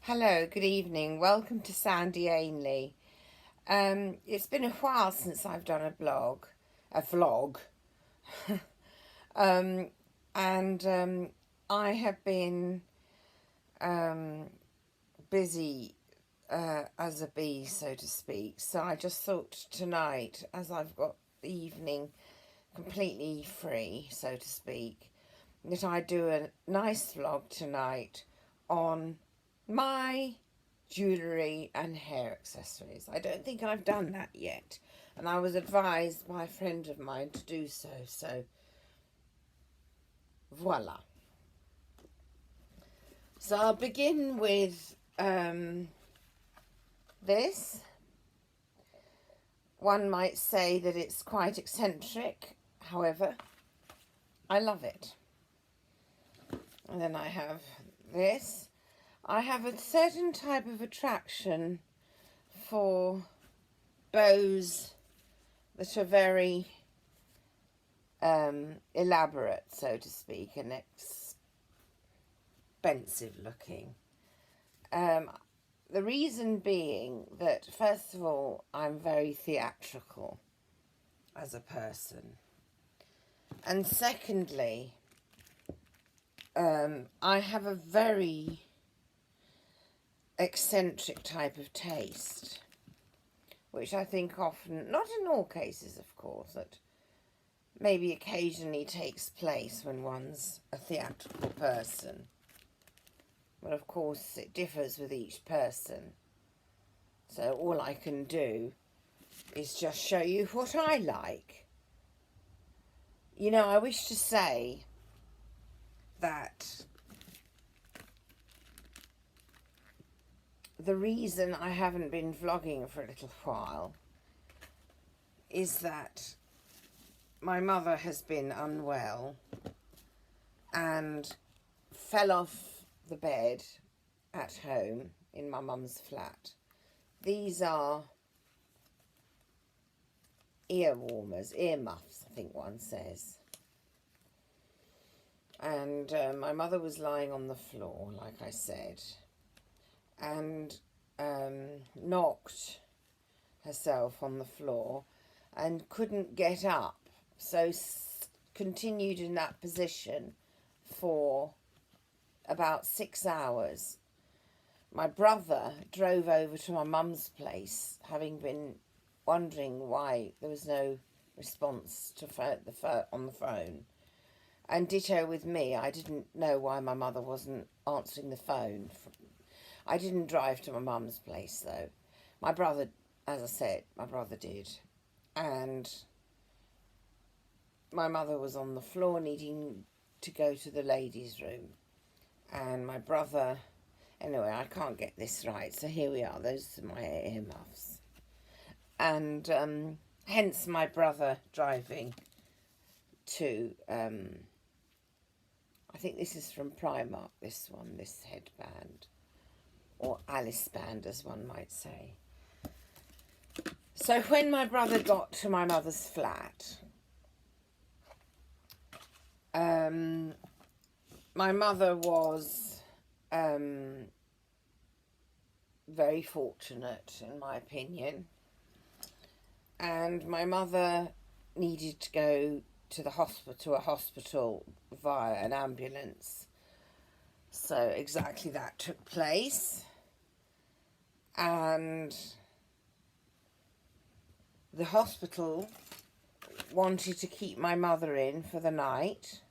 Hello, good evening. Welcome to Sandy Ainley. It's been a while since I've done a vlog, um, and I have been busy as a bee, so to speak. So I just thought tonight, as I've got the evening completely free, so to speak, that I'd do a nice vlog tonight on my jewellery and hair accessories. I don't think I've done that yet, and I was advised by a friend of mine to do so, so voila. So I'll begin with this. One might say that it's quite eccentric, however, I love it. And then I have this. I have a certain type of attraction for bows that are very elaborate, so to speak, and expensive looking. The reason being that, first of all, I'm very theatrical as a person. And secondly, I have a very eccentric type of taste, which I think often, not in all cases of course, that maybe occasionally takes place when one's a theatrical person. But of course it differs with each person. So all I can do is just show you what I like. You know, I wish to say that the reason I haven't been vlogging for a little while is that my mother has been unwell and fell off the bed at home in my mum's flat. These are ear warmers, ear muffs, I think one says. And my mother was lying on the floor, like I said, and knocked herself on the floor and couldn't get up, so continued in that position for about 6 hours. My brother drove over to my mum's place, having been wondering why there was no response to on the phone, and ditto with me. I didn't know why my mother wasn't answering the phone. I didn't drive to my mum's place though. My brother, as I said, my brother did. And my mother was on the floor needing to go to the ladies' room. And my brother, anyway, I can't get this right. So here we are. Those are my earmuffs. And hence my brother driving to, I think this is from Primark, this one, this headband. Or Alice band, as one might say. So when my brother got to my mother's flat, my mother was very fortunate, in my opinion. And my mother needed to go to a hospital via an ambulance. So exactly that took place. And the hospital wanted to keep my mother in for the night,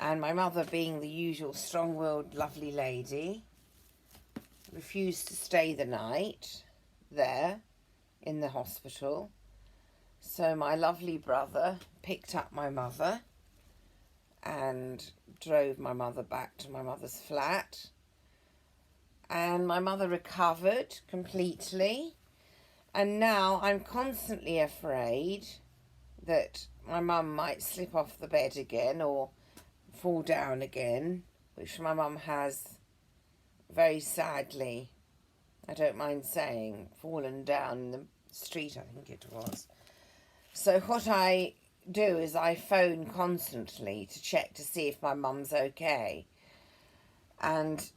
and my mother, being the usual strong-willed lovely lady, refused to stay the night there in the hospital. So my lovely brother picked up my mother and drove my mother back to my mother's flat, and my mother recovered completely. And now I'm constantly afraid that my mum might slip off the bed again or fall down again, which my mum has very sadly, I don't mind saying, fallen down in the street, I think it was. So what I do is I phone constantly to check to see if my mum's okay. And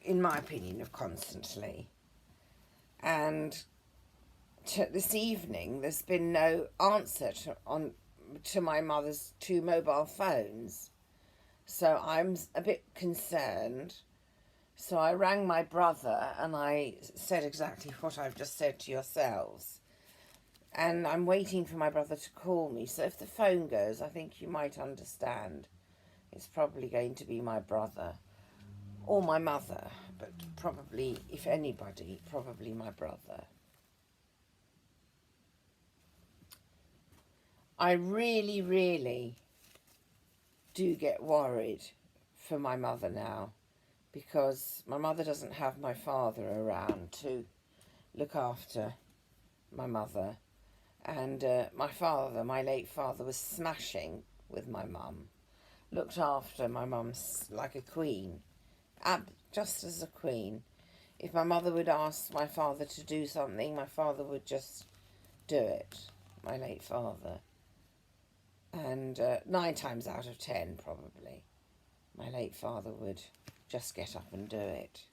in my opinion, of constantly. And this evening, there's been no answer to my mother's 2 mobile phones. So I'm a bit concerned. So I rang my brother and I said exactly what I've just said to yourselves. And I'm waiting for my brother to call me. So if the phone goes, I think you might understand. It's probably going to be my brother or my mother, but probably, if anybody, probably my brother. I really, really do get worried for my mother now, because my mother doesn't have my father around to look after my mother. And my father, my late father, was smashing with my mum. Looked after my mum like a queen, just as a queen. If my mother would ask my father to do something, my father would just do it, my late father. And 9 times out of 10, probably, my late father would just get up and do it.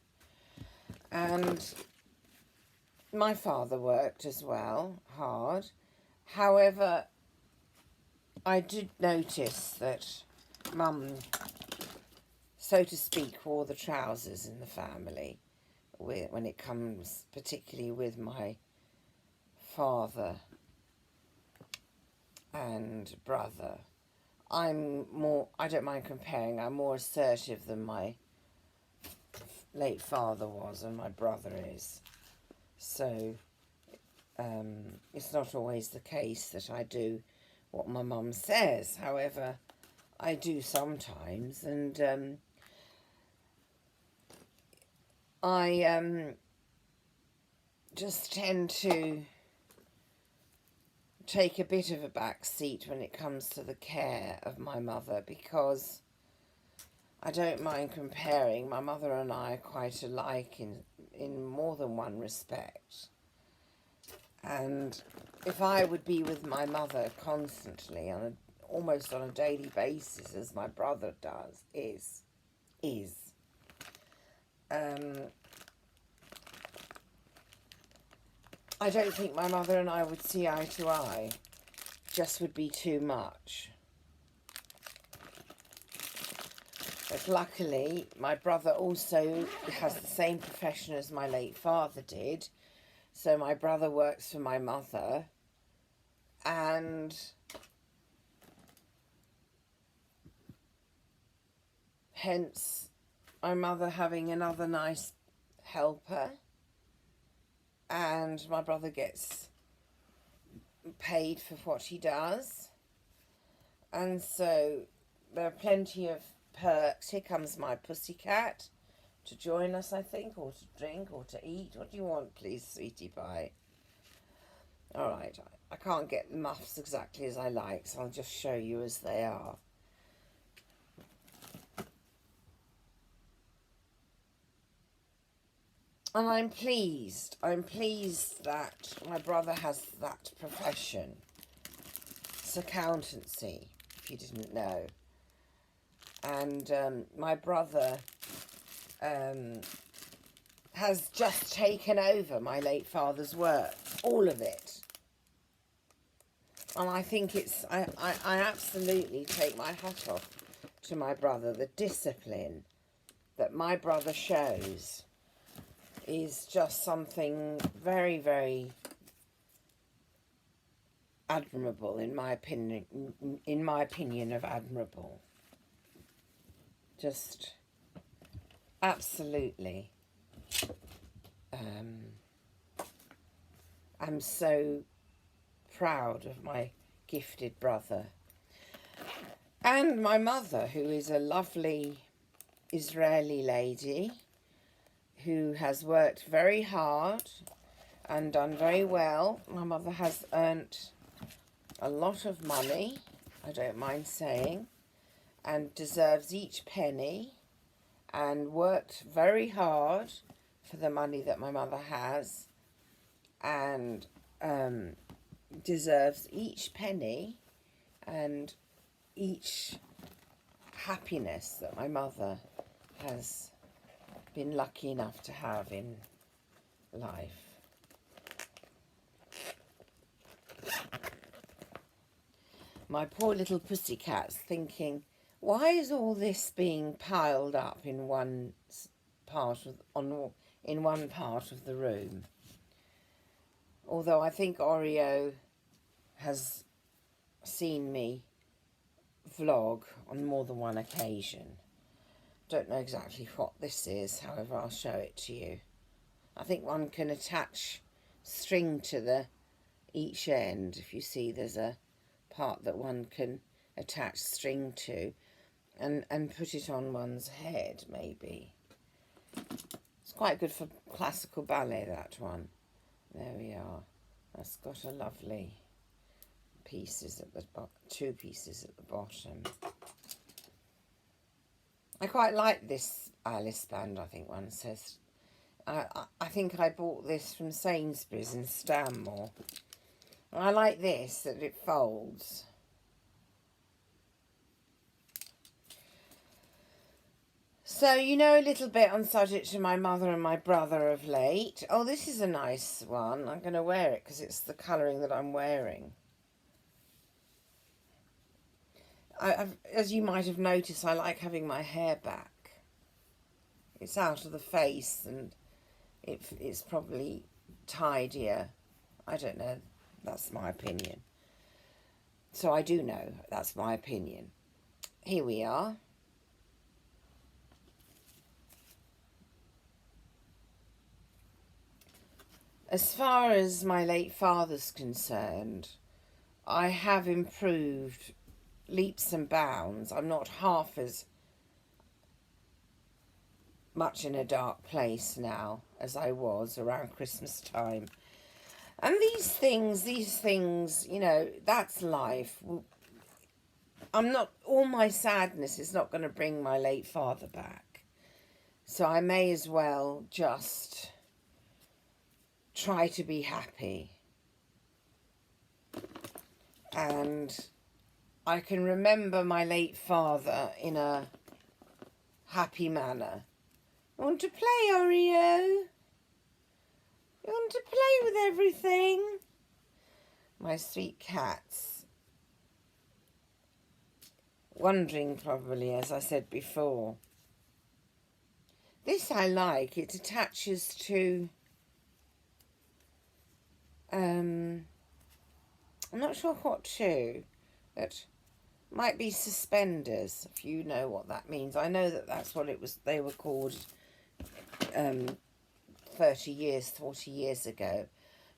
And my father worked as well, hard. However, I did notice that Mum, so to speak, wore the trousers in the family when it comes particularly with my father and brother. I don't mind comparing, I'm more assertive than my late father was and my brother is. So it's not always the case that I do what my mum says. However, I do sometimes, and I just tend to take a bit of a back seat when it comes to the care of my mother, because I don't mind comparing. My mother and I are quite alike in more than one respect. And if I would be with my mother constantly, almost on a daily basis, as my brother is, I don't think my mother and I would see eye to eye. Just would be too much. But luckily, my brother also has the same profession as my late father did. So my brother works for my mother, and hence my mother having another nice helper, and my brother gets paid for what he does. And so there are plenty of perks. Here comes my pussycat to join us, I think, or to drink, or to eat. What do you want, please, sweetie pie? All right, I can't get the muffs exactly as I like, so I'll just show you as they are. And I'm pleased that my brother has that profession. It's accountancy, if you didn't know. And my brother has just taken over my late father's work, all of it. And I think I absolutely take my hat off to my brother. The discipline that my brother shows is just something very, very admirable, in my opinion of admirable. Just absolutely. I'm so proud of my gifted brother. And my mother, who is a lovely Israeli lady who has worked very hard and done very well. My mother has earned a lot of money, I don't mind saying, and deserves each penny, and worked very hard for the money that my mother has, and deserves each penny and each happiness that my mother has been lucky enough to have in life. My poor little pussycat's thinking, why is all this being piled up in one part of the room? Although I think Oreo has seen me vlog on more than one occasion. Don't know exactly what this is, however I'll show it to you. I think one can attach string to each end. If you see, there's a part that one can attach string to and put it on one's head, maybe. It's quite good for classical ballet, that one. There we are. That's got a lovely pieces at the two pieces at the bottom. I quite like this Alice band, I think one says. I think I bought this from Sainsbury's in Stanmore. I like this, that it folds. So, you know a little bit on subject to my mother and my brother of late. Oh, this is a nice one. I'm going to wear it because it's the colouring that I'm wearing. As you might have noticed, I like having my hair back. It's out of the face and it's probably tidier. I don't know. That's my opinion. So I do know that's my opinion. Here we are. As far as my late father's concerned, I have improved leaps and bounds. I'm not half as much in a dark place now as I was around Christmas time. And these things, you know, that's life. All my sadness is not going to bring my late father back. So I may as well just try to be happy. And I can remember my late father in a happy manner. Want to play, Oreo? You want to play with everything? My sweet cat's wondering probably, as I said before. This I like. It attaches to, I'm not sure what to. It might be suspenders, if you know what that means. I know that that's what it was. They were called 40 years ago.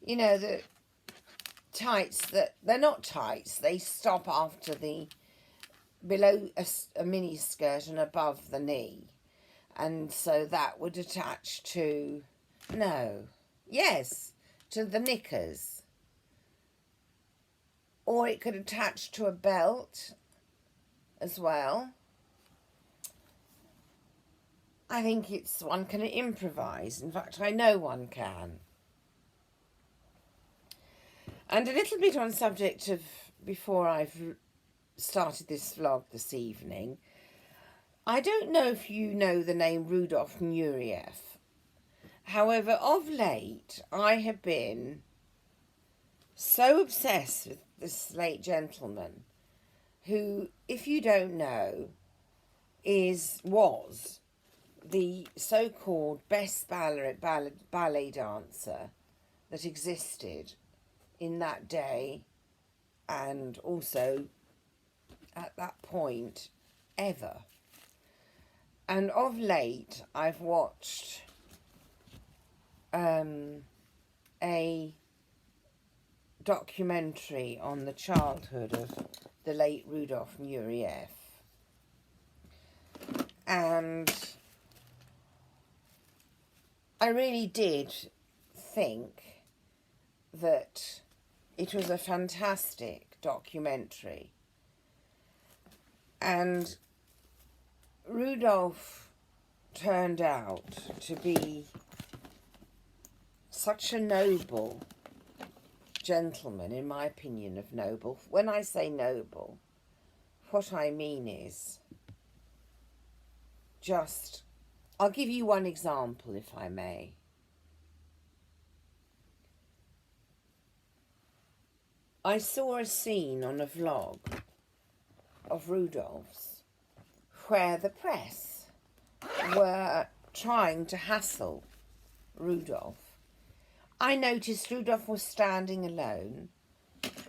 You know, the tights they're not tights. They stop after below a mini skirt and above the knee. And so that would attach to, to the knickers. Or it could attach to a belt as well. I think one can improvise. In fact, I know one can. And a little bit on subject of, before I've started this vlog this evening, I don't know if you know the name Rudolf Nureyev. However, of late, I have been so obsessed with this late gentleman who, if you don't know, was the so-called best ballet dancer that existed in that day and also at that point ever. And of late, I've watched a documentary on the childhood of the late Rudolf Nureyev. And I really did think that it was a fantastic documentary. And Rudolf turned out to be such a noble gentleman, in my opinion of noble. When I say noble, what I mean is just I'll give you one example, if I may. I saw a scene on a vlog of Rudolph's where the press were trying to hassle Rudolph. I noticed Rudolph was standing alone,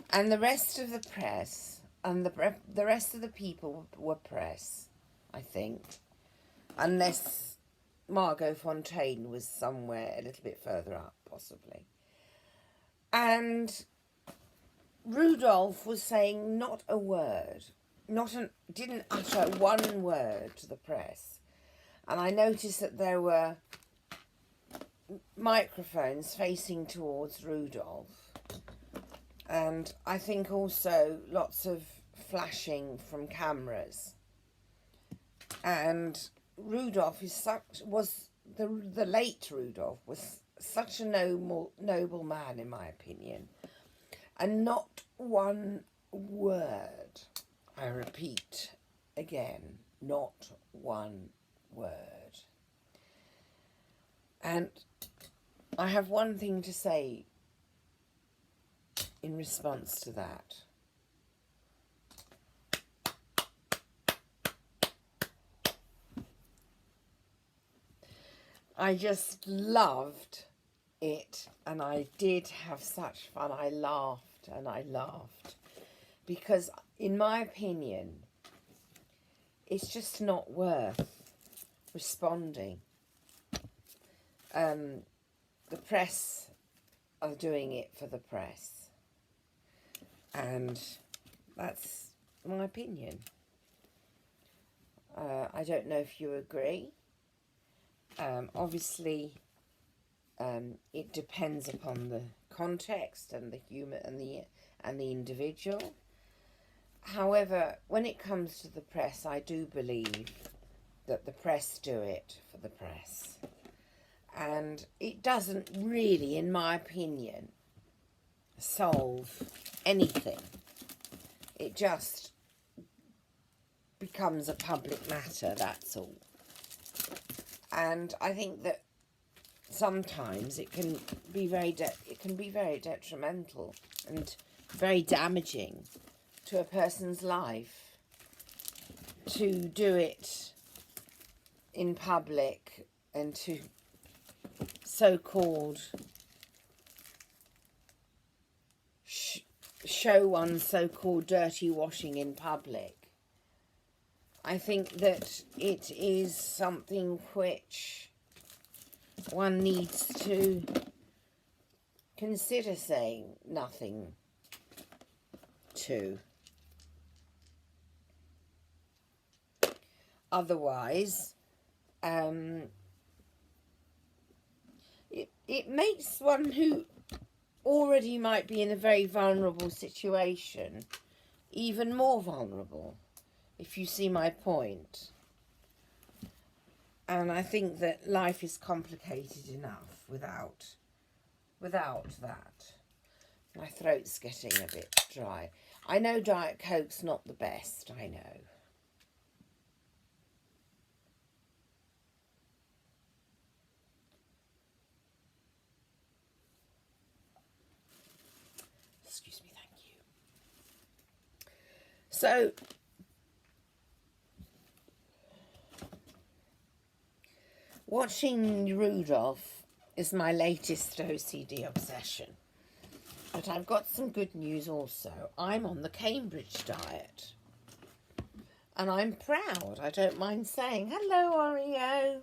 and the rest of the press and the rest of the people were press, I think, unless Margot Fontaine was somewhere a little bit further up, possibly. And Rudolph was saying not a word, didn't utter one word to the press. And I noticed that there were microphones facing towards Rudolph. And I think also lots of flashing from cameras. And Rudolph the late Rudolph was such a noble man, in my opinion. And not one word, I repeat again, not one word. And I have one thing to say in response to that. I just loved it, and I did have such fun. I laughed and I laughed because, in my opinion, it's just not worth responding. The press are doing it for the press, and that's my opinion. I don't know if you agree. Obviously, it depends upon the context and the human and the individual. However, when it comes to the press, I do believe that the press do it for the press. And it doesn't really, in my opinion, solve anything. It just becomes a public matter, that's all. And I think that sometimes it can be very detrimental and very damaging to a person's life to do it in public and to so-called show one's so-called dirty washing in public. I think that it is something which one needs to consider saying nothing to. Otherwise, it makes one who already might be in a very vulnerable situation even more vulnerable, if you see my point. And I think that life is complicated enough without that. My throat's getting a bit dry. I know Diet Coke's not the best, I know. Excuse me, thank you. So, watching Rudolph is my latest OCD obsession. But I've got some good news also. I'm on the Cambridge diet. And I'm proud, I don't mind saying. Hello, Oreo.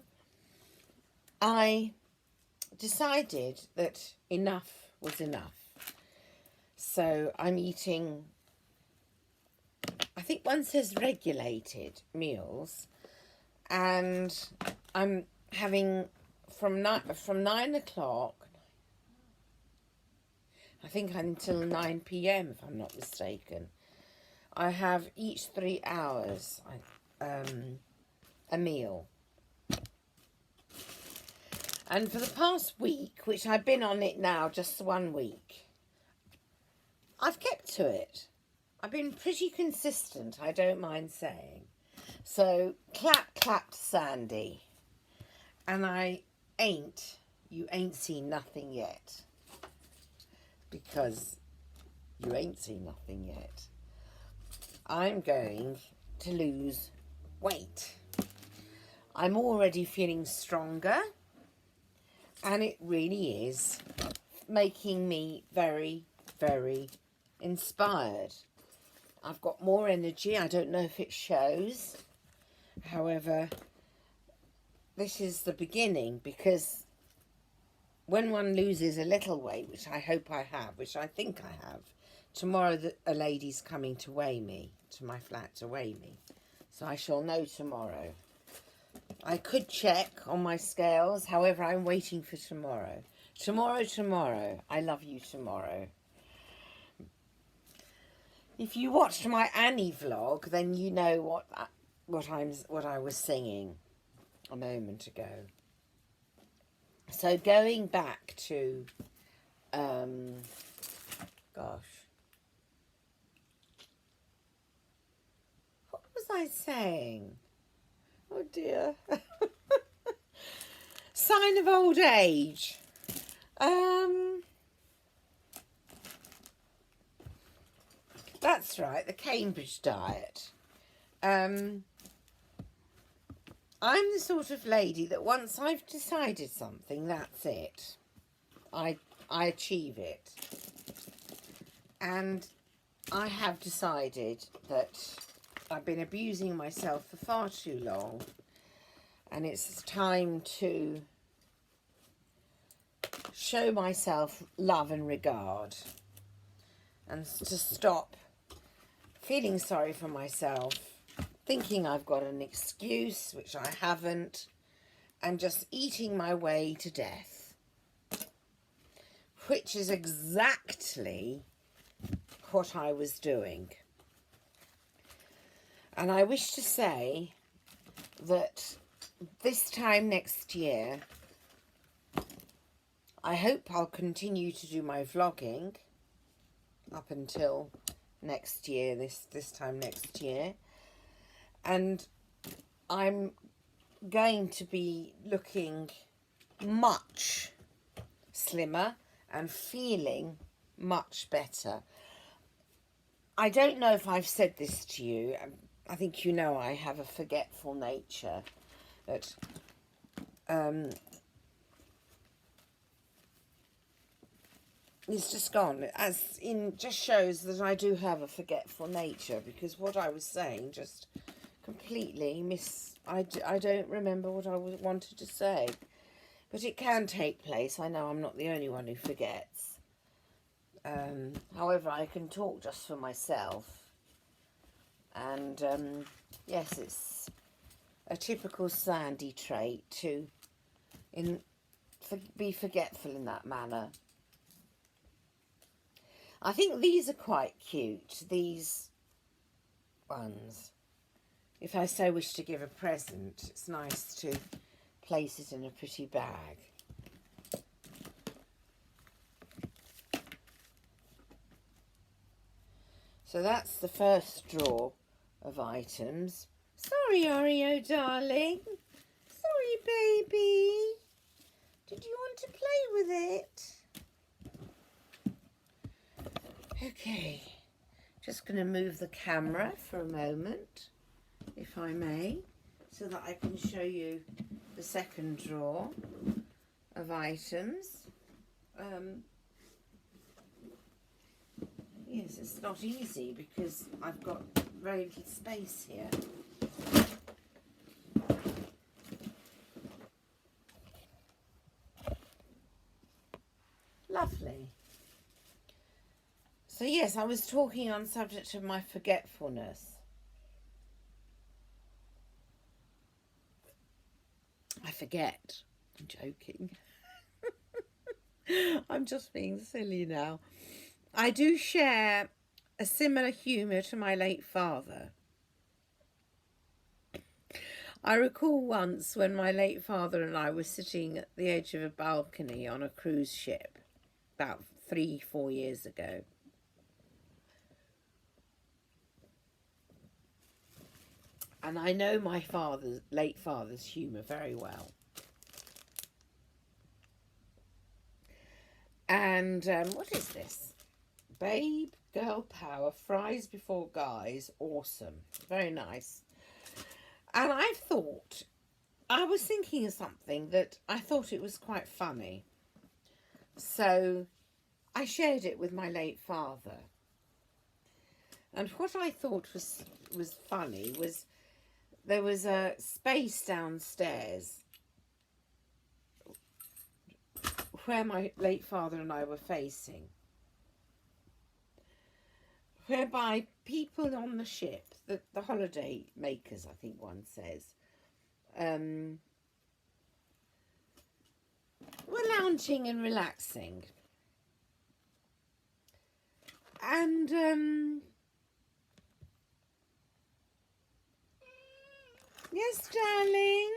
I decided that enough was enough. So I'm eating, I think one says regulated meals. And I'm having from 9 o'clock, I think until 9 p.m. if I'm not mistaken. I have each 3 hours a meal. And for the past week, which I've been on it now just 1 week, I've kept to it. I've been pretty consistent, I don't mind saying. So, clap, clap to Sandy. And you ain't seen nothing yet. Because you ain't seen nothing yet. I'm going to lose weight. I'm already feeling stronger, and it really is making me very, very inspired. I've got more energy. I don't know if it shows. However, this is the beginning, because when one loses a little weight, which I hope I have, which I think I have, tomorrow a lady's coming to weigh me, to my flat to weigh me. So I shall know tomorrow. I could check on my scales, however, I'm waiting for tomorrow. Tomorrow. I love you tomorrow. If you watched my Annie vlog, then you know what I was singing a moment ago. So going back to, gosh, what was I saying? Oh dear. Sign of old age. That's right, the Cambridge diet. I'm the sort of lady that once I've decided something, that's it. I achieve it. And I have decided that I've been abusing myself for far too long, and it's time to show myself love and regard, and to stop feeling sorry for myself, thinking I've got an excuse, which I haven't, and just eating my way to death, which is exactly what I was doing. And I wish to say that this time next year, I hope I'll continue to do my vlogging up until next year, this time next year. And I'm going to be looking much slimmer and feeling much better. I don't know if I've said this to you. I think you know I have a forgetful nature. That it's just gone. Just shows that I do have a forgetful nature, because what I was saying just completely I don't remember what I wanted to say. But it can take place. I know I'm not the only one who forgets. However, I can talk just for myself. And yes, it's a typical Sandy trait to be forgetful in that manner. I think these are quite cute, these ones. If I so wish to give a present, it's nice to place it in a pretty bag. So that's the first drawer of items. Sorry, Oreo, darling. Sorry, baby. Did you want to play with it? Okay, just going to move the camera for a moment, if I may, so that I can show you the second drawer of items. Yes, it's not easy because I've got very little space here. Lovely. So yes, I was talking on the subject of my forgetfulness. I forget. I'm joking. I'm just being silly now. I do share a similar humour to my late father. I recall once when my late father and I were sitting at the edge of a balcony on a cruise ship about 3-4 years ago. And I know my late father's humour very well. And what is this? Babe, girl power, fries before guys. Awesome. Very nice. And I was thinking of something that I thought it was quite funny. So I shared it with my late father. And what I thought was funny was there was a space downstairs where my late father and I were facing, whereby people on the ship, the holiday makers, I think one says, were lounging and relaxing. And yes, darling.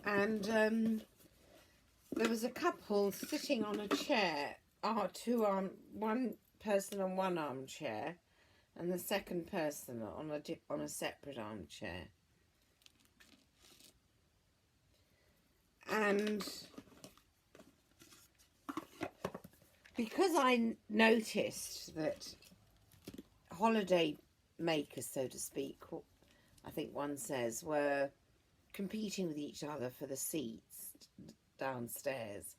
And there was a couple sitting on a chair, one person on one armchair, and the second person on a separate armchair. And because I noticed that holiday makers, so to speak, I think one says, were competing with each other for the seats downstairs,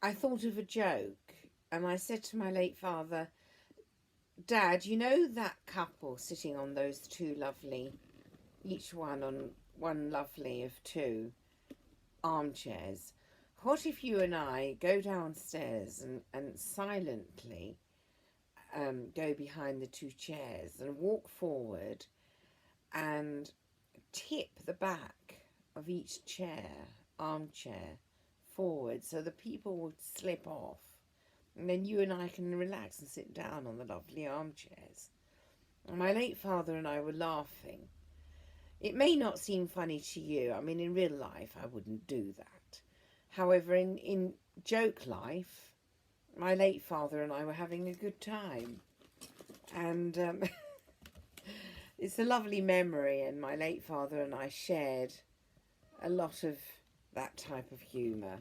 I thought of a joke, and I said to my late father, Dad, you know that couple sitting on those two lovely, each one on one lovely of two armchairs? What if you and I go downstairs and silently go behind the two chairs and walk forward and tip the back of each armchair forward, so the people would slip off, and then you and I can relax and sit down on the lovely armchairs. And my late father and I were laughing. It may not seem funny to you. I mean, in real life, I wouldn't do that. However, in joke life, my late father and I were having a good time. And it's a lovely memory, and my late father and I shared a lot of that type of humour.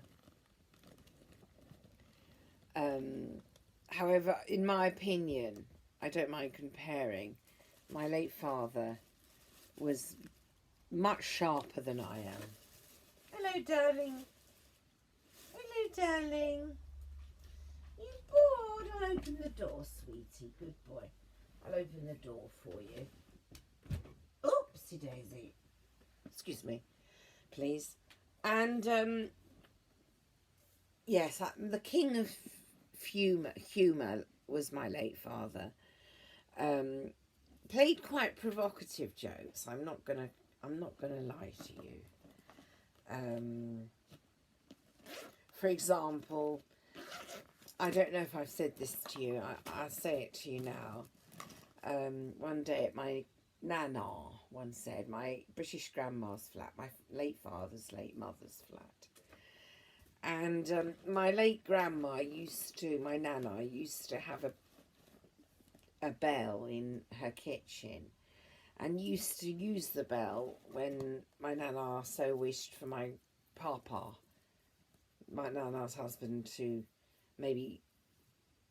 However, in my opinion, I don't mind comparing, my late father was much sharper than I am. Hello, darling. Hello, darling. You bored? I'll open the door, sweetie. Good boy. I'll open the door for you. Oopsie daisy. Excuse me, please. And yes, the king of humour was my late father. Played quite provocative jokes. I'm not gonna lie to you. For example, I don't know if I've said this to you. I'll say it to you now. One day at my Nana, one said, my British grandma's flat, my late father's late mother's flat. And my late grandma my Nana used to have a bell in her kitchen, and used to use the bell when my Nana so wished for my papa, my Nana's husband, to maybe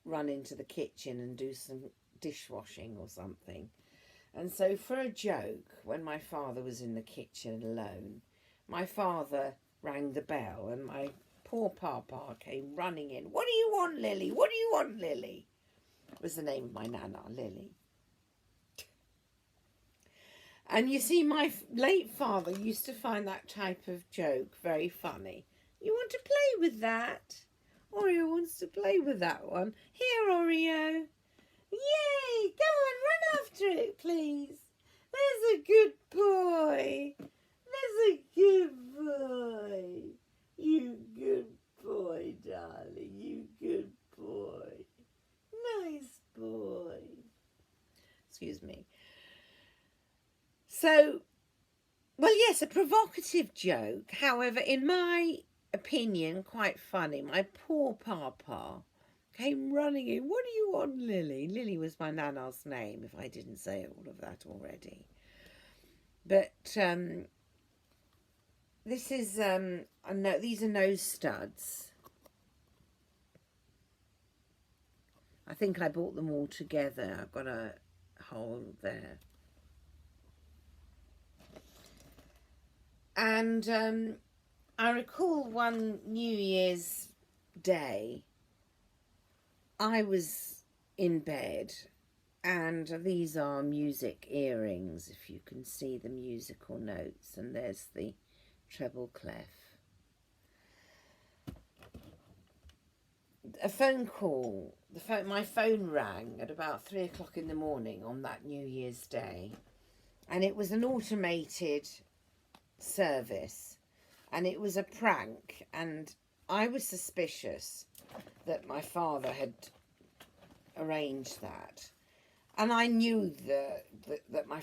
run into the kitchen and do some dishwashing or something. And so for a joke, when my father was in the kitchen alone, my father rang the bell, and my poor papa came running in. What do you want, Lily? What do you want, Lily? Was the name of my Nana, Lily. And you see, my late father used to find that type of joke very funny. You want to play with that? Oreo wants to play with that one. Here, Oreo. Yay! Go on, run after it, please. There's a good boy. There's a good boy. You good boy, darling. You good boy. Nice boy. Excuse me. So, well, yes, a provocative joke. However, in my opinion, quite funny. My poor papa came running in. What do you want, Lily? Lily was my Nana's name, if I didn't say all of that already. But This is, no, these are nose studs. I think I bought them all together. I've got a hole there. And I recall one New Year's Day, I was in bed, and these are music earrings, if you can see the musical notes, and there's the treble clef. A phone call, my phone rang at about 3 o'clock in the morning on that New Year's Day, and it was an automated service, and it was a prank, and I was suspicious that my father had arranged that, and I knew that my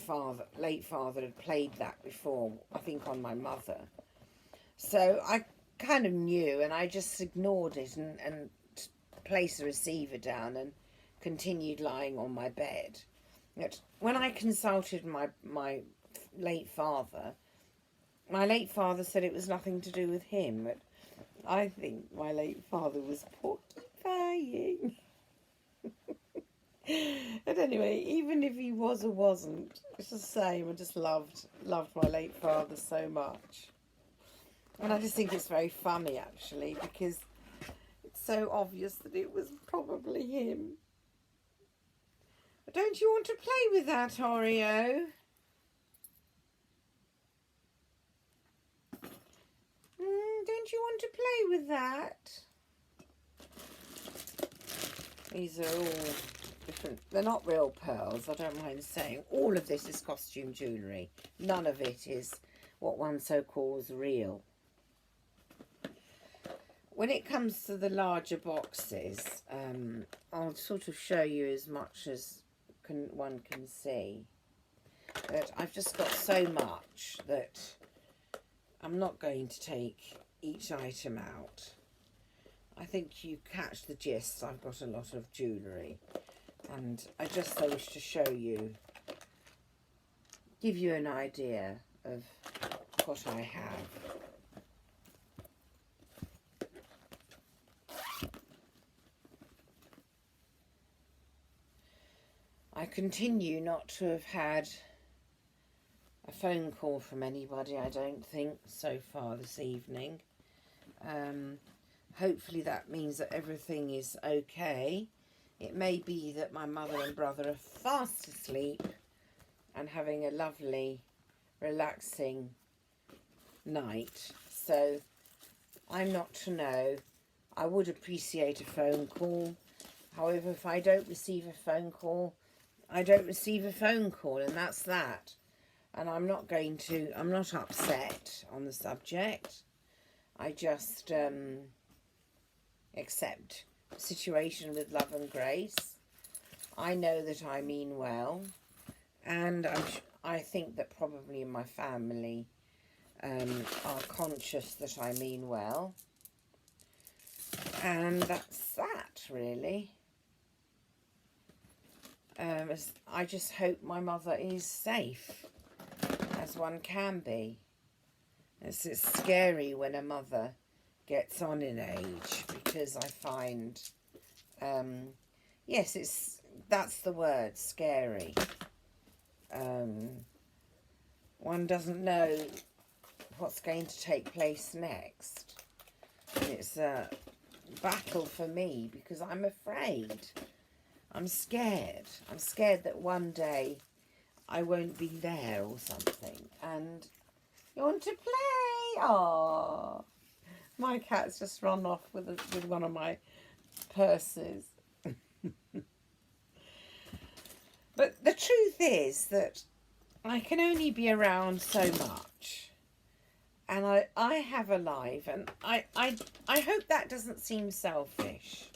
late father had played that before, I think on my mother, so I kind of knew, and I just ignored it and placed the receiver down and continued lying on my bed. But when I consulted my late father said it was nothing to do with him, but I think my late father was porcupine. But anyway, even if he was or wasn't, it's the same. I just loved my late father so much. And I just think it's very funny, actually, because it's so obvious that it was probably him. But don't you want to play with that, Oreo? Don't you want to play with that? These are all different. They're not real pearls, I don't mind saying. All of this is costume jewellery. None of it is what one so calls real. When it comes to the larger boxes, I'll sort of show you as much as one can see. But I've just got so much that I'm not going to take each item out. I think you catch the gist. I've got a lot of jewellery, and I just wish to show you, give you an idea of what I have. I continue not to have had a phone call from anybody, I don't think, so far this evening. Hopefully that means that everything is okay. It may be that my mother and brother are fast asleep and having a lovely, relaxing night. So I'm not to know. I would appreciate a phone call. However, if I don't receive a phone call, I don't receive a phone call, and that's that. And I'm not upset on the subject. I just accept the situation with love and grace. I know that I mean well, and I think that probably my family are conscious that I mean well. And that's that, really. I just hope my mother is safe, as one can be. It's scary when a mother gets on in age, because I find, yes, that's the word, scary. One doesn't know what's going to take place next. And it's a battle for me, because I'm afraid. I'm scared. I'm scared that one day I won't be there or something. And you want to play? Oh, my cat's just run off with one of my purses. But the truth is that I can only be around so much. And I have a life, and I hope that doesn't seem selfish.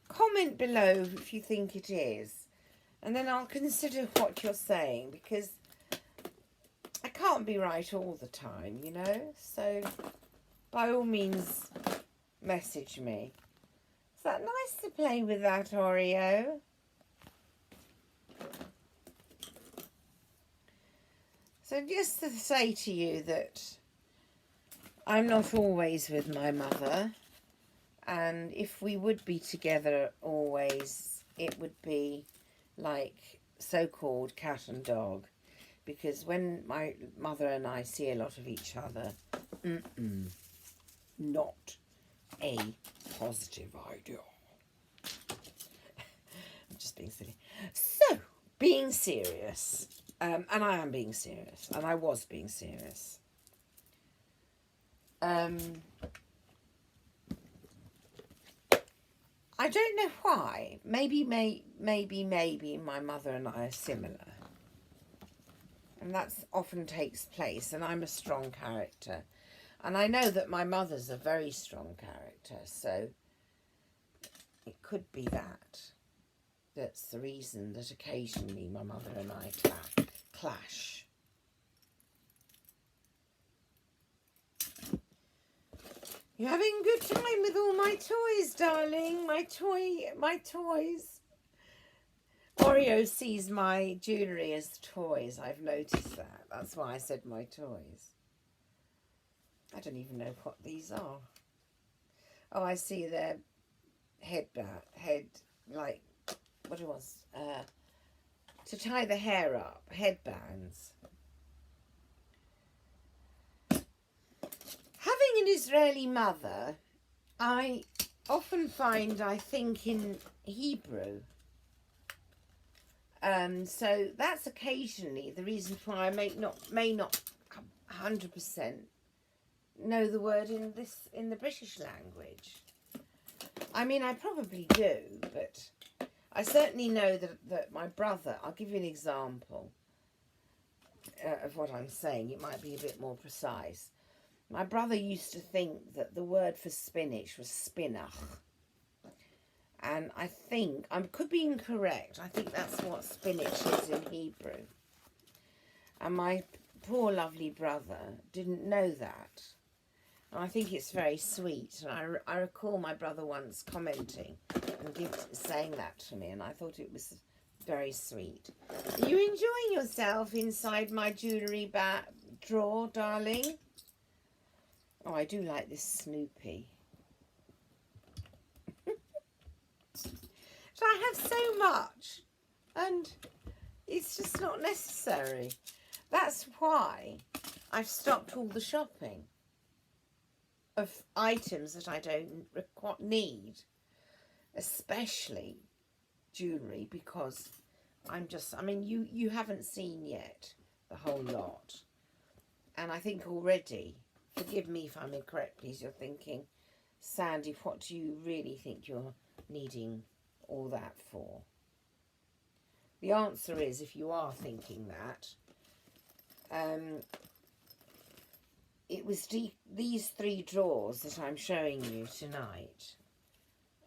Comment below if you think it is, and then I'll consider what you're saying, because I can't be right all the time, you know. So by all means, message me. Is that nice to play with that, Oreo? So just to say to you that I'm not always with my mother, and if we would be together always, it would be like so-called cat and dog, because when my mother and I see a lot of each other, not a positive idea. I'm just being silly. So, being serious, and I am being serious, and I was being serious. I don't know why. Maybe my mother and I are similar. And that often takes place, and I'm a strong character. And I know that my mother's a very strong character, so it could be that. That's the reason that occasionally my mother and I clash. You're having a good time with all my toys, darling. My toys. Oreo sees my jewellery as toys. I've noticed that. That's why I said my toys. I don't even know what these are. Oh, I see they're like, what it was, to tie the hair up, headbands. Having an Israeli mother, I often find I think in Hebrew. So that's occasionally the reason why I may not 100% know the word in the British language. I mean, I probably do, but I certainly know that my brother, I'll give you an example of what I'm saying. It might be a bit more precise. My brother used to think that the word for spinach was spinach. And I think, I could be incorrect, I think that's what spinach is in Hebrew. And my poor lovely brother didn't know that. And I think it's very sweet. And I recall my brother once commenting and saying that to me, and I thought it was very sweet. Are you enjoying yourself inside my jewellery drawer, darling? Oh, I do like this Snoopy. So I have so much, and it's just not necessary. That's why I've stopped all the shopping of items that I don't need, especially jewellery, because you haven't seen yet the whole lot. And I think already, forgive me if I'm incorrect, please, you're thinking, Sandy, what do you really think you're needing all that for? The answer is, if you are thinking that, it was these 3 drawers that I'm showing you tonight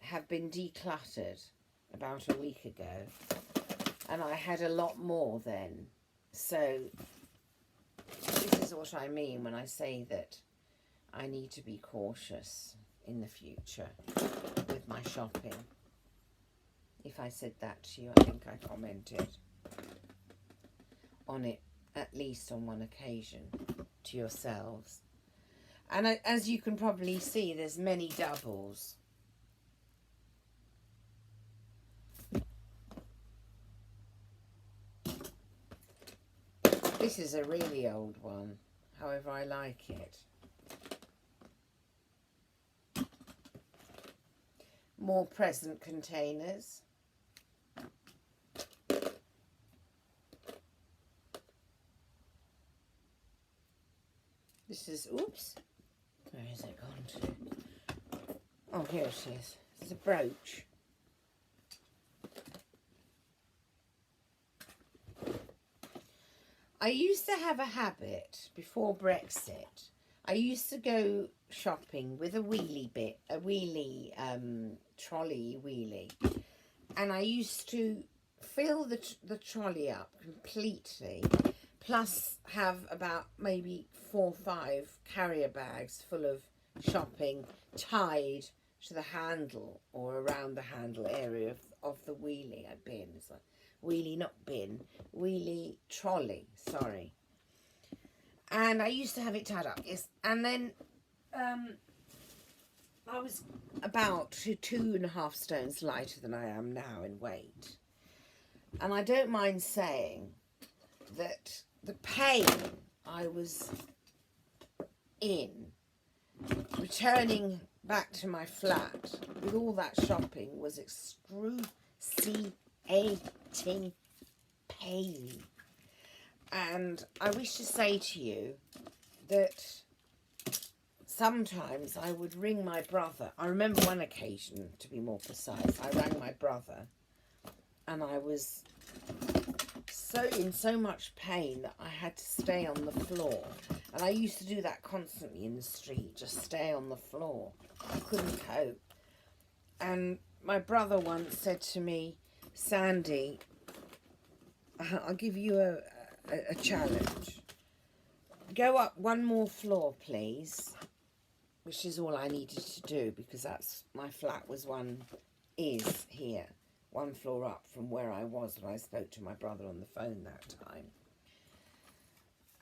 have been decluttered about a week ago, and I had a lot more then. So this is what I mean when I say that I need to be cautious in the future with my shopping. If I said that to you, I think I commented on it at least on one occasion to yourselves. And as you can probably see, there's many doubles. This is a really old one, however I like it. More present containers. This is, oops, where is it gone to? Oh, here it is. It's a brooch. I used to have a habit before Brexit. I used to go shopping with a trolley wheelie. And I used to fill the trolley up completely, plus have about maybe 4 or 5 carrier bags full of shopping tied to the handle or around the handle area of the wheelie bin. It's like wheelie, not bin, wheelie trolley, sorry. And I used to have it tied up, yes. And then I was about 2.5 stones lighter than I am now in weight. And I don't mind saying that the pain I was in, returning back to my flat with all that shopping, was excruciating pain. And I wish to say to you that sometimes I would ring my brother. I remember one occasion, to be more precise, I rang my brother and I was in so much pain that I had to stay on the floor. And I used to do that constantly in the street, just stay on the floor. I couldn't cope. And my brother once said to me, Sandy, I'll give you a challenge. Go up one more floor, please. Which is all I needed to do, because that's my flat is here. One floor up from where I was when I spoke to my brother on the phone that time.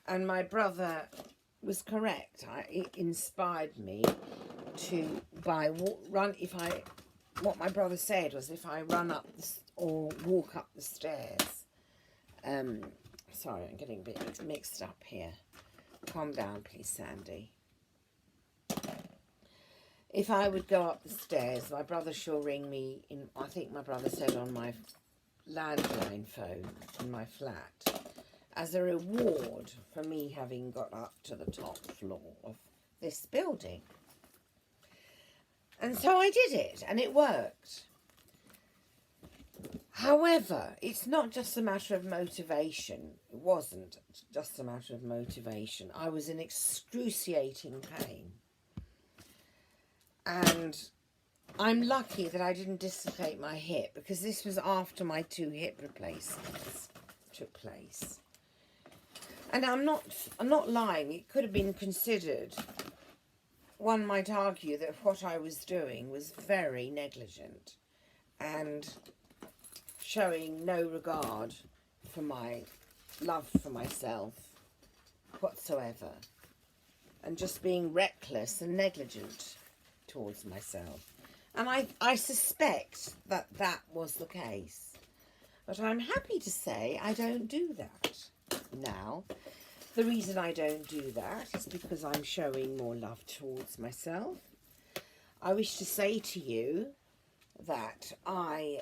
And my brother was correct. It inspired me to what my brother said was, if I run up or walk up the stairs. Sorry, I'm getting a bit mixed up here. Calm down, please, Sandy. If I would go up the stairs, my brother shall ring me I think my brother said, on my landline phone in my flat, as a reward for me having got up to the top floor of this building. And so I did it, and it worked. However, it's not just a matter of motivation. It wasn't just a matter of motivation. I was in excruciating pain. And I'm lucky that I didn't dislocate my hip, because this was after my 2 hip replacements took place. And I'm not lying. It could have been considered. One might argue that what I was doing was very negligent and showing no regard for my love for myself whatsoever, and just being reckless and negligent towards myself. And I suspect that was the case. But I'm happy to say I don't do that now. The reason I don't do that is because I'm showing more love towards myself. I wish to say to you that I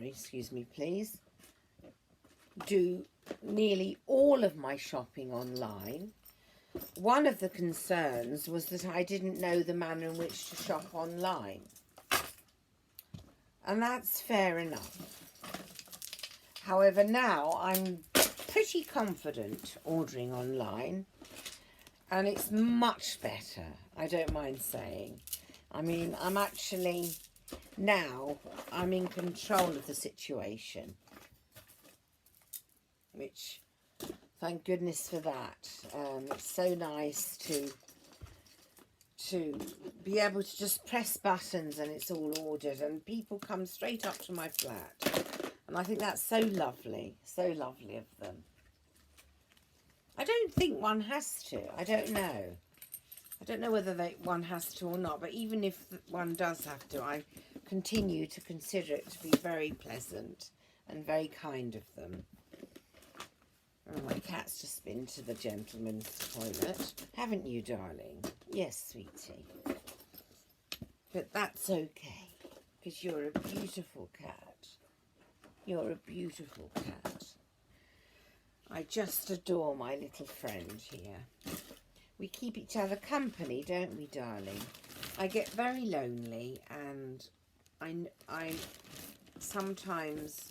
excuse me please, do nearly all of my shopping online. One of the concerns was that I didn't know the manner in which to shop online. And that's fair enough. However, now I'm pretty confident ordering online, and it's much better, I don't mind saying. I mean, I'm in control of the situation, which, thank goodness for that. It's so nice to be able to just press buttons and it's all ordered, and people come straight up to my flat. And I think that's so lovely of them. I don't think one has to. I don't know. I don't know whether one has to or not, but even if one does have to, I continue to consider it to be very pleasant and very kind of them. Oh, my cat's just been to the gentleman's toilet. Haven't you, darling? Yes, sweetie. But that's okay, because you're a beautiful cat. You're a beautiful cat. I just adore my little friend here. We keep each other company, don't we, darling? I get very lonely, and I sometimes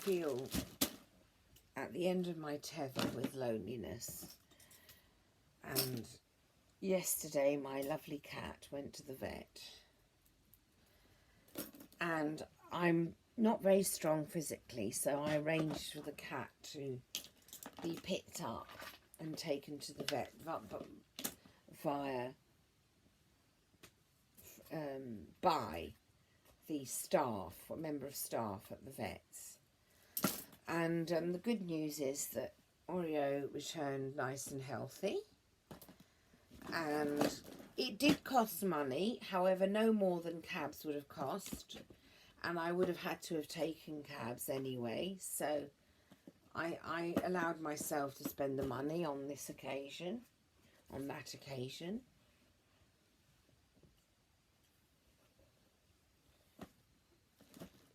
feel at the end of my tether with loneliness. And yesterday my lovely cat went to the vet, and I'm not very strong physically, so I arranged for the cat to be picked up and taken to the vet via by the staff, or member of staff at the vets. And the good news is that Oreo returned nice and healthy. And it did cost money, however, no more than cabs would have cost. And I would have had to have taken cabs anyway. So I allowed myself to spend the money on this occasion, on that occasion.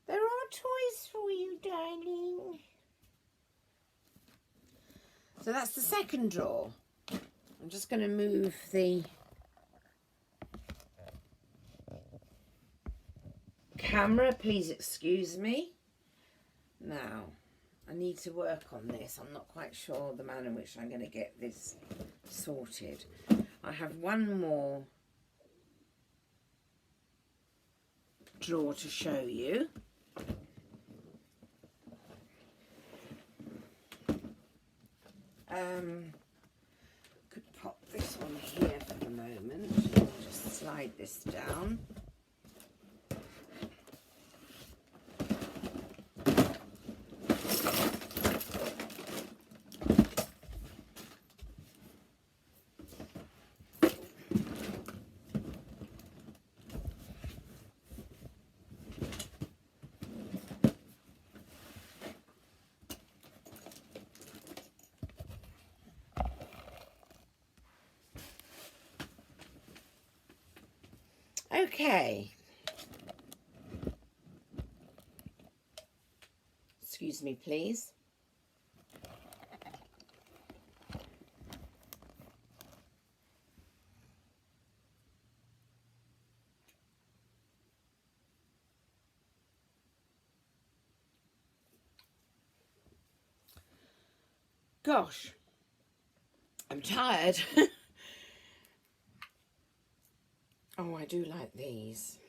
There are toys for you, darling. So that's the second drawer. I'm just going to move the camera. Please excuse me. Now, I need to work on this. I'm not quite sure the manner in which I'm going to get this sorted. I have one more drawer to show you. Could pop this one here for the moment. Just slide this down. Okay. Excuse me, please. Gosh, I'm tired. Oh, I do like these.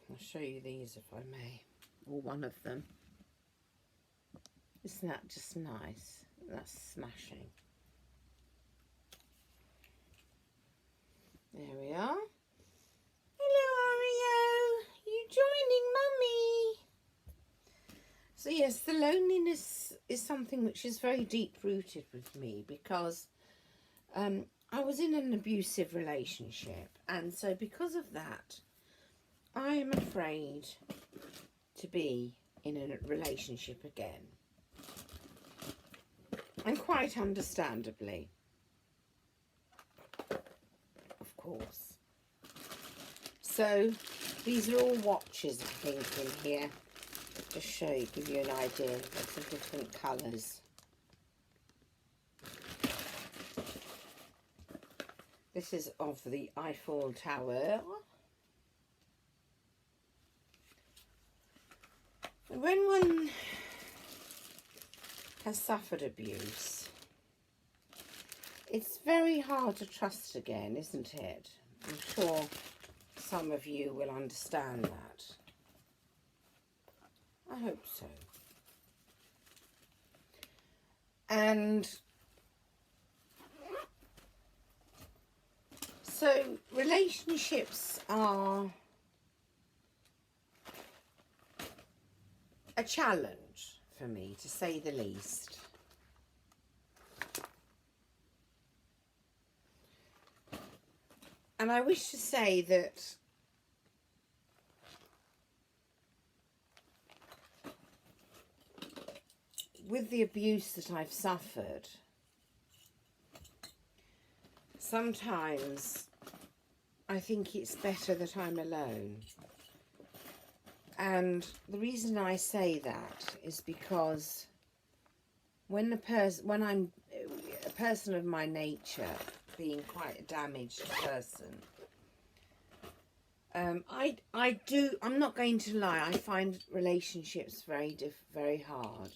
I'll show you these if I may, or one of them. Isn't that just nice? That's smashing. There we are. Hello, Oreo. You joining Mummy? So yes, the loneliness is something which is very deep-rooted with me because I was in an abusive relationship, and so because of that, I am afraid to be in a relationship again. And quite understandably, of course. So these are all watches, I think, in here. Just show you, give you an idea of the different colours. This is of the Eiffel Tower. When one has suffered abuse, it's very hard to trust again, isn't it? I'm sure some of you will understand that. I hope so. And so relationships are a challenge for me, to say the least. And I wish to say that with the abuse that I've suffered, sometimes I think it's better that I'm alone. And the reason I say that is because when I'm a person of my nature, being quite a damaged person, I'm not going to lie, I find relationships very hard.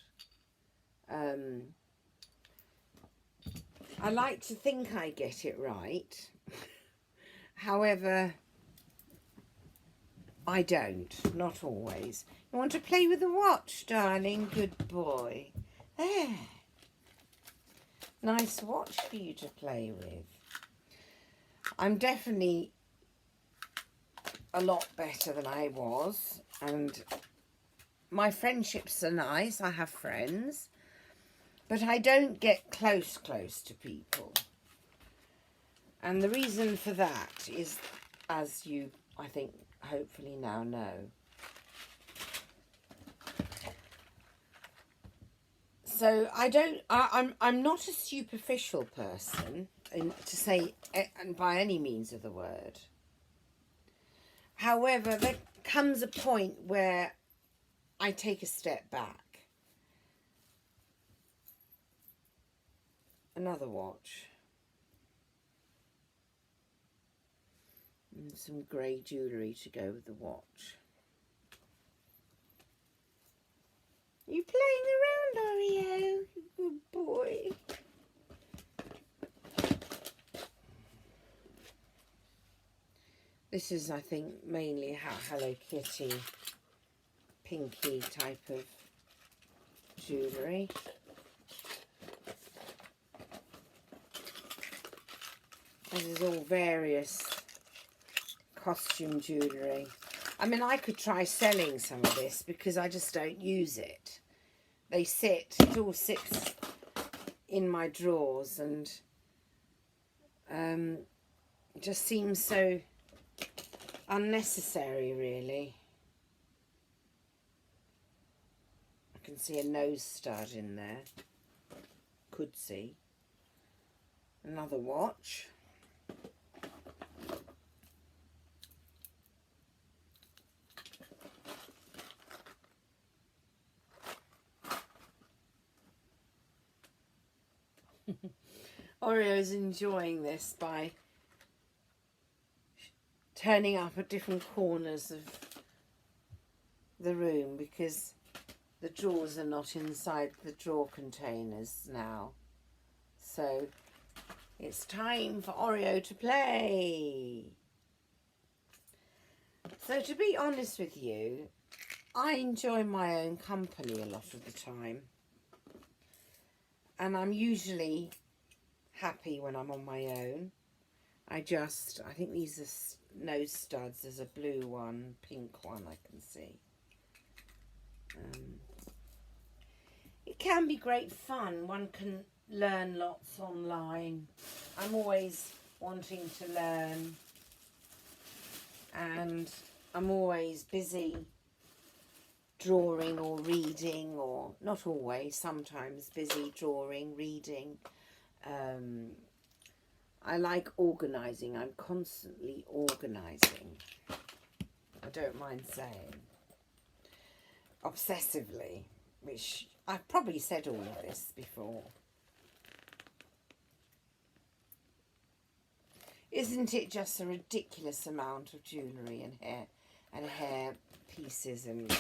I like to think I get it right. However, I don't, not always. You want to play with the watch, darling? Good boy. There. Nice watch for you to play with. I'm definitely a lot better than I was, and my friendships are nice. I have friends, but I don't get close to people. And the reason for that is, as you, I think, hopefully now know. So I'm not a superficial person, to say, and by any means of the word. However, there comes a point where I take a step back. Another watch. And some grey jewellery to go with the watch. Are you playing around, Oreo? Good boy. This is, I think, mainly Hello Kitty, pinky type of jewellery. This is all various costume jewellery. I mean, I could try selling some of this because I just don't use it. It all sits in my drawers, and it just seems so unnecessary, really. I can see a nose stud in there. Could see. Another watch. Oreo is enjoying this by turning up at different corners of the room because the drawers are not inside the drawer containers now. So it's time for Oreo to play. So to be honest with you, I enjoy my own company a lot of the time. And I'm usually happy when I'm on my own. I think these are nose studs. There's a blue one, pink one I can see. It can be great fun. One can learn lots online. I'm always wanting to learn, and I'm always busy drawing or reading, or not always, sometimes busy drawing, reading. I like organising. I'm constantly organising. I don't mind saying. Obsessively, which I've probably said all of this before. Isn't it just a ridiculous amount of jewellery and hair pieces and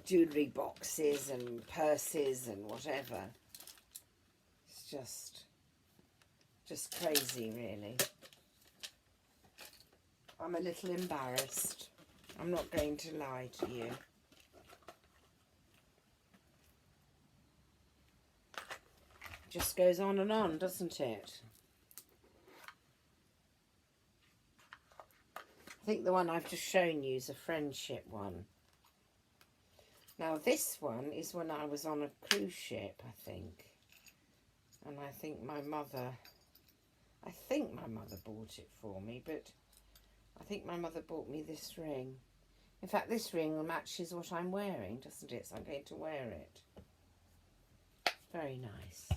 jewellery boxes and purses and whatever? It's just crazy, really. I'm a little embarrassed. I'm not going to lie to you. Just goes on, doesn't it? I think the one I've just shown you is a friendship one. Now this one is when I was on a cruise ship, I think. And I think my mother bought it for me, but I think my mother bought me this ring. In fact, this ring matches what I'm wearing, doesn't it? So I'm going to wear it. Very nice.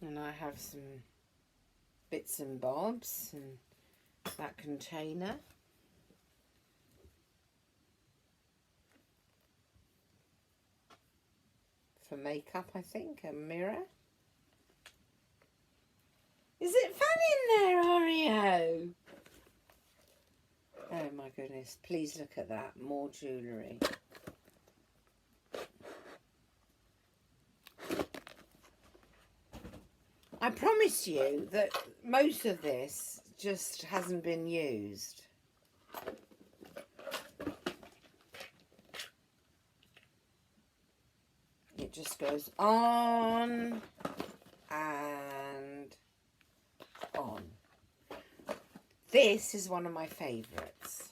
And I have some bits and bobs in that container. For makeup, I think. A mirror. Is it fun in there, Oreo? Oh my goodness. Please look at that. More jewellery. I promise you that most of this just hasn't been used. It just goes on and on. This is one of my favourites.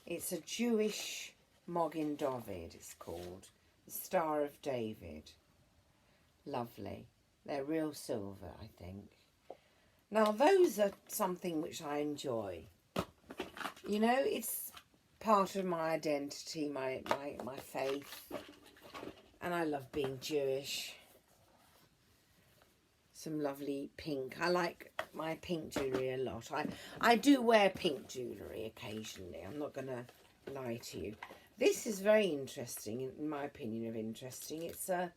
It's a Jewish Mogen David, it's called. The Star of David. Lovely. They're real silver, I think. Now, those are something which I enjoy. You know, it's part of my identity, my faith. And I love being Jewish. Some lovely pink. I like my pink jewellery a lot. I do wear pink jewellery occasionally. I'm not going to lie to you. This is very interesting, in my opinion of interesting. It's a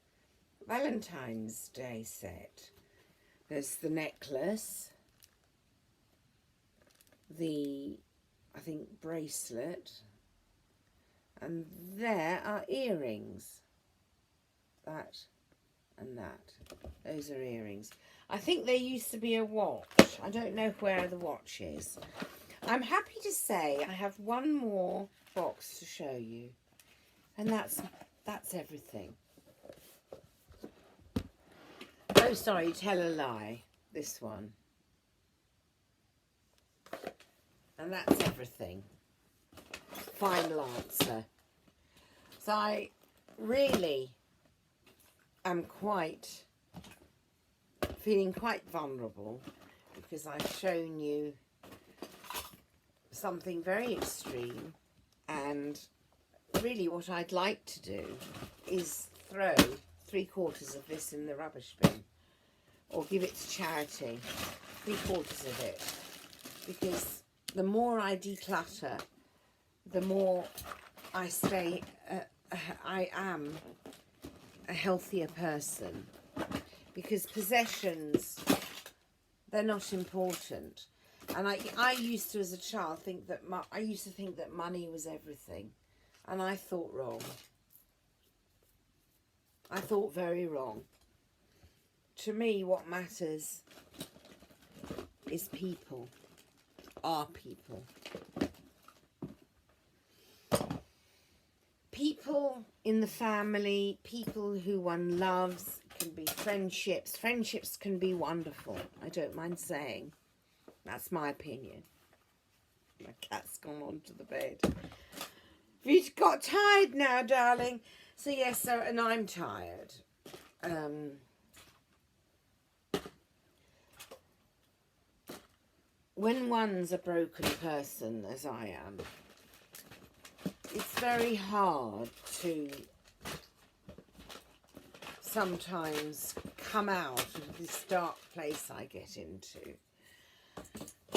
Valentine's Day set. There's the necklace, the, I think, bracelet, and there are earrings. That and that. Those are earrings. I think there used to be a watch. I don't know where the watch is. I'm happy to say I have one more box to show you. And that's everything. Oh, sorry, tell a lie. This one. And that's everything. Final answer. So I really am feeling quite vulnerable because I've shown you something very extreme, and really what I'd like to do is throw 3/4 of this in the rubbish bin or give it to charity, 3/4 of it, because the more I declutter, the more I stay, I am a healthier person, because possessions, they're not important. And I used to, as a child, think that money was everything, and I thought wrong. I thought very wrong. To me, what matters is people, are people. People in the family, people who one loves, can be friendships. Friendships can be wonderful, I don't mind saying. That's my opinion. My cat's gone onto the bed. You got tired now, darling. So yes, so, and I'm tired. When one's a broken person, as I am, it's very hard to sometimes come out of this dark place I get into.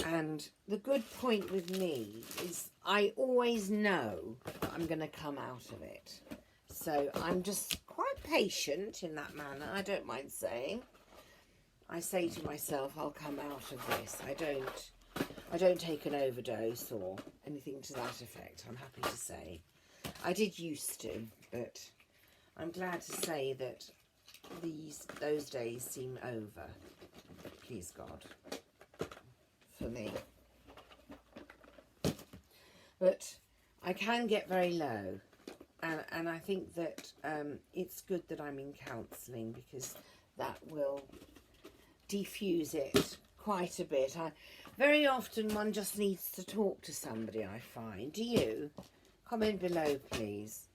And the good point with me is I always know that I'm going to come out of it. So I'm just quite patient in that manner, I don't mind saying. I say to myself, I'll come out of this. I don't take an overdose or anything to that effect, I'm happy to say. I did used to, but I'm glad to say that those days seem over, please God, for me. But I can get very low, and I think that it's good that I'm in counselling, because that will defuse it quite a bit. Very often one just needs to talk to somebody, I find. Do you? Comment below, please.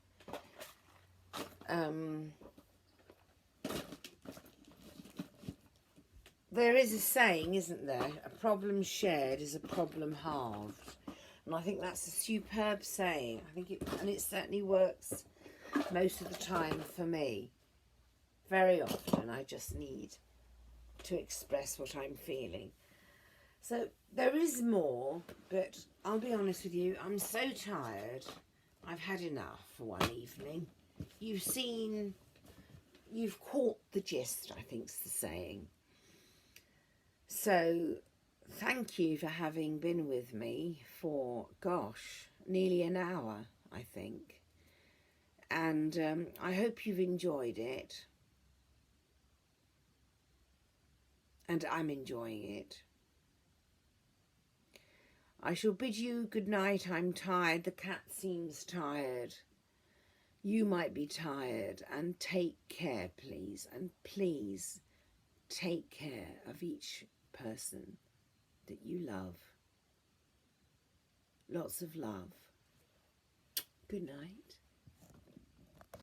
There is a saying, isn't there? A problem shared is a problem halved. And I think that's a superb saying. I think it certainly works most of the time for me. Very often I just need to express what I'm feeling. So there is more, but I'll be honest with you, I'm so tired. I've had enough for one evening. You've caught the gist, I think's the saying. So thank you for having been with me for, gosh, nearly an hour, I think. And I hope you've enjoyed it. And I'm enjoying it. I shall bid you good night. I'm tired. The cat seems tired. You might be tired. And take care, please. And please take care of each person that you love. Lots of love. Good night.